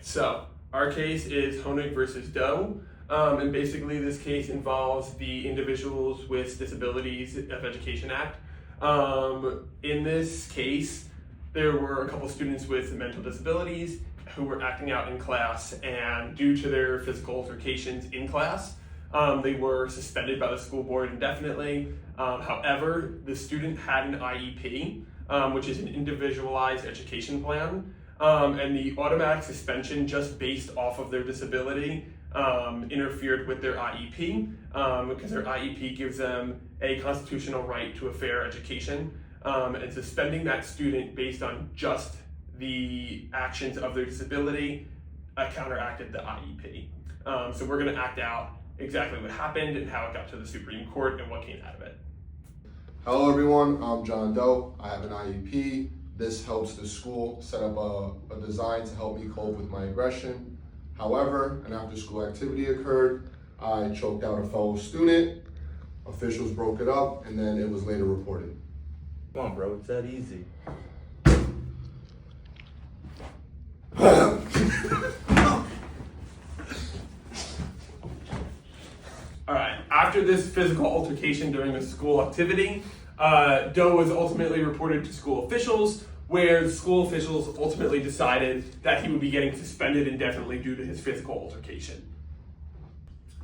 so our case is Honig versus Doe. And basically this case involves the Individuals with Disabilities of Education Act. In this case, there were a couple students with mental disabilities who were acting out in class, and due to their physical altercations in class, they were suspended by the school board indefinitely. However, the student had an IEP, which is an individualized education plan, and the automatic suspension just based off of their disability interfered with their IEP, because their IEP gives them a constitutional right to a fair education, and suspending that student based on just the actions of their disability counteracted the IEP. So we're going to act out exactly what happened and how it got to the Supreme Court and what came out of it. Hello everyone, I'm John Doe. I have an IEP. This helps the school set up a design to help me cope with my aggression. However, an after-school activity occurred. I choked out a fellow student. Officials broke it up, and then it was later reported. Come on, bro, it's that easy. All right, after this physical altercation during a school activity, Doe was ultimately reported to school officials, where the school officials ultimately decided that he would be getting suspended indefinitely due to his physical altercation.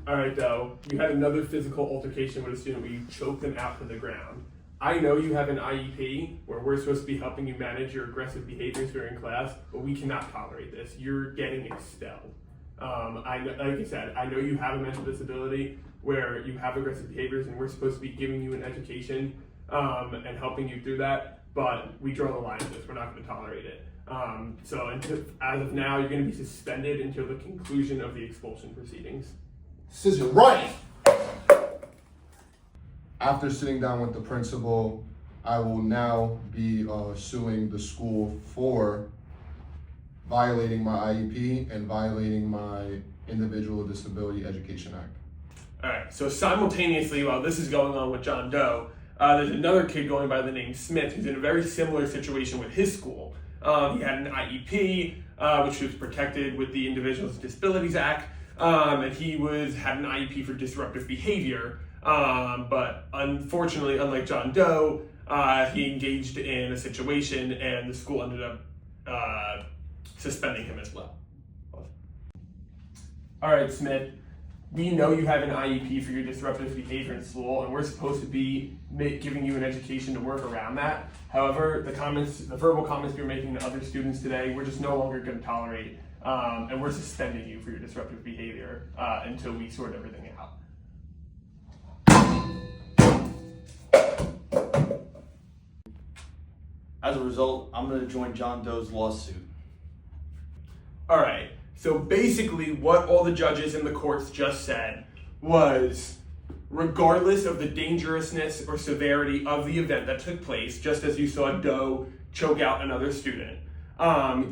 All right, Doe, you had another physical altercation with a student where you choked them out to the ground. I know you have an IEP where we're supposed to be helping you manage your aggressive behaviors during class, but we cannot tolerate this. You're getting expelled. Like I said, I know you have a mental disability where you have aggressive behaviors, and we're supposed to be giving you an education and helping you through that, but we draw the line at this. We're not going to tolerate it. So as of now, you're going to be suspended until the conclusion of the expulsion proceedings. This isn't right! After sitting down with the principal, I will now be suing the school for violating my IEP and violating my Individual with Disability Education Act. All right, so simultaneously while this is going on with John Doe, there's another kid going by the name Smith who's in a very similar situation with his school. He had an IEP, which was protected with the Individuals with Disabilities Act, and he had an IEP for disruptive behavior. But unfortunately, unlike John Doe, he engaged in a situation and the school ended up suspending him as well. All right, Smith, we know you have an IEP for your disruptive behavior in school, and we're supposed to be giving you an education to work around that. However, the verbal comments you're making to other students today, we're just no longer going to tolerate, and we're suspending you for your disruptive behavior until we sort everything out. As a result, I'm going to join John Doe's lawsuit. All right, so basically what all the judges in the courts just said was, regardless of the dangerousness or severity of the event that took place, just as you saw Doe choke out another student,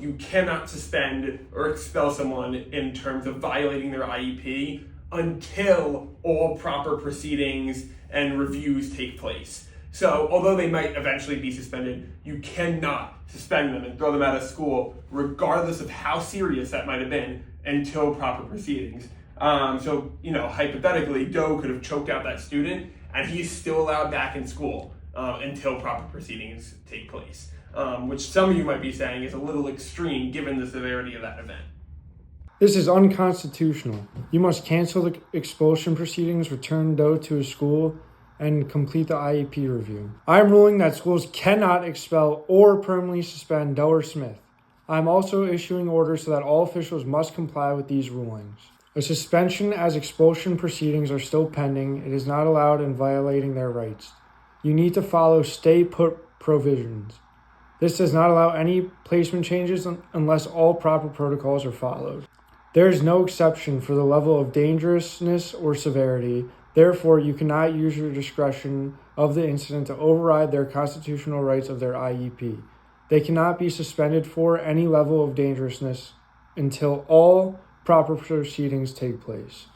you cannot suspend or expel someone in terms of violating their IEP until all proper proceedings and reviews take place. So although they might eventually be suspended, you cannot suspend them and throw them out of school, regardless of how serious that might have been, until proper proceedings. So, hypothetically, Doe could have choked out that student, and he's still allowed back in school until proper proceedings take place, which some of you might be saying is a little extreme given the severity of that event. This is unconstitutional. You must cancel the expulsion proceedings, return Doe to his school, and complete the IEP review. I am ruling that schools cannot expel or permanently suspend Doe or Smith. I am also issuing orders so that all officials must comply with these rulings. A suspension as expulsion proceedings are still pending. It is not allowed in violating their rights. You need to follow stay put provisions. This does not allow any placement changes unless all proper protocols are followed. There is no exception for the level of dangerousness or severity. Therefore, you cannot use your discretion of the incident to override their constitutional rights of their IEP. They cannot be suspended for any level of dangerousness until all proper proceedings take place.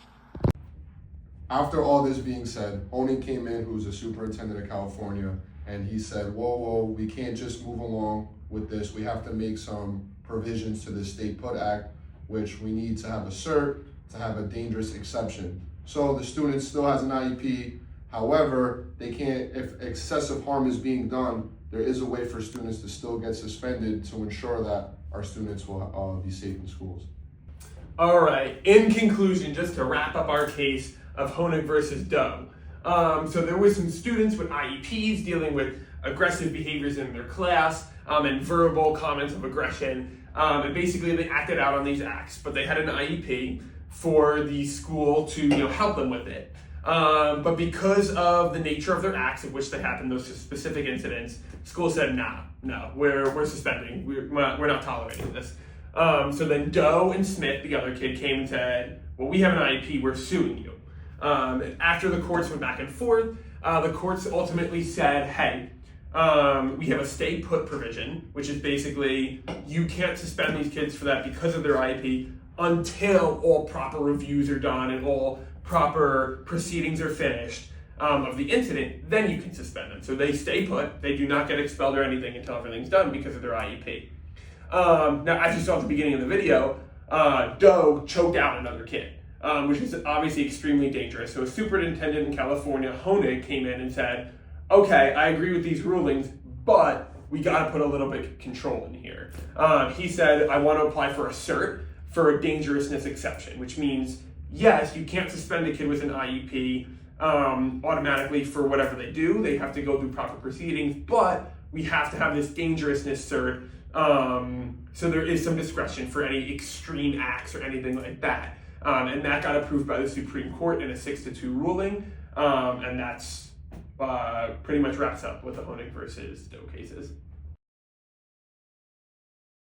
After all this being said, Honig came in, who's a superintendent of California, and he said, whoa, we can't just move along with this. We have to make some provisions to the Stay Put Act which we need to have a cert to have a dangerous exception. So the student still has an IEP. However, they can't, if excessive harm is being done, there is a way for students to still get suspended to ensure that our students will be safe in schools. All right, in conclusion, just to wrap up our case of Honig versus Doe. So there were some students with IEPs dealing with aggressive behaviors in their class and verbal comments of aggression. And basically they acted out on these acts, but they had an IEP for the school to help them with it. But because of the nature of their acts of which they happened, those specific incidents, school said, no, we're suspending. We're not tolerating this. So then Doe and Smith, the other kid, came and said, well, we have an IEP, we're suing you. And after the courts went back and forth, the courts ultimately said, hey, we have a stay put provision, which is basically you can't suspend these kids for that because of their IEP until all proper reviews are done and all proper proceedings are finished of the incident, then you can suspend them. So they stay put, they do not get expelled or anything until everything's done because of their IEP. Now, as you saw at the beginning of the video, Doe choked out another kid, which is obviously extremely dangerous. So a superintendent in California, Honig, came in and said, okay, I agree with these rulings, but we gotta put a little bit of control in here. He said, I want to apply for a cert for a dangerousness exception, which means, yes, you can't suspend a kid with an IEP automatically for whatever they do. They have to go through proper proceedings, but we have to have this dangerousness cert. So there is some discretion for any extreme acts or anything like that. And that got approved by the Supreme Court in a 6-2 ruling. And that's pretty much wraps up with the Honig versus Doe cases.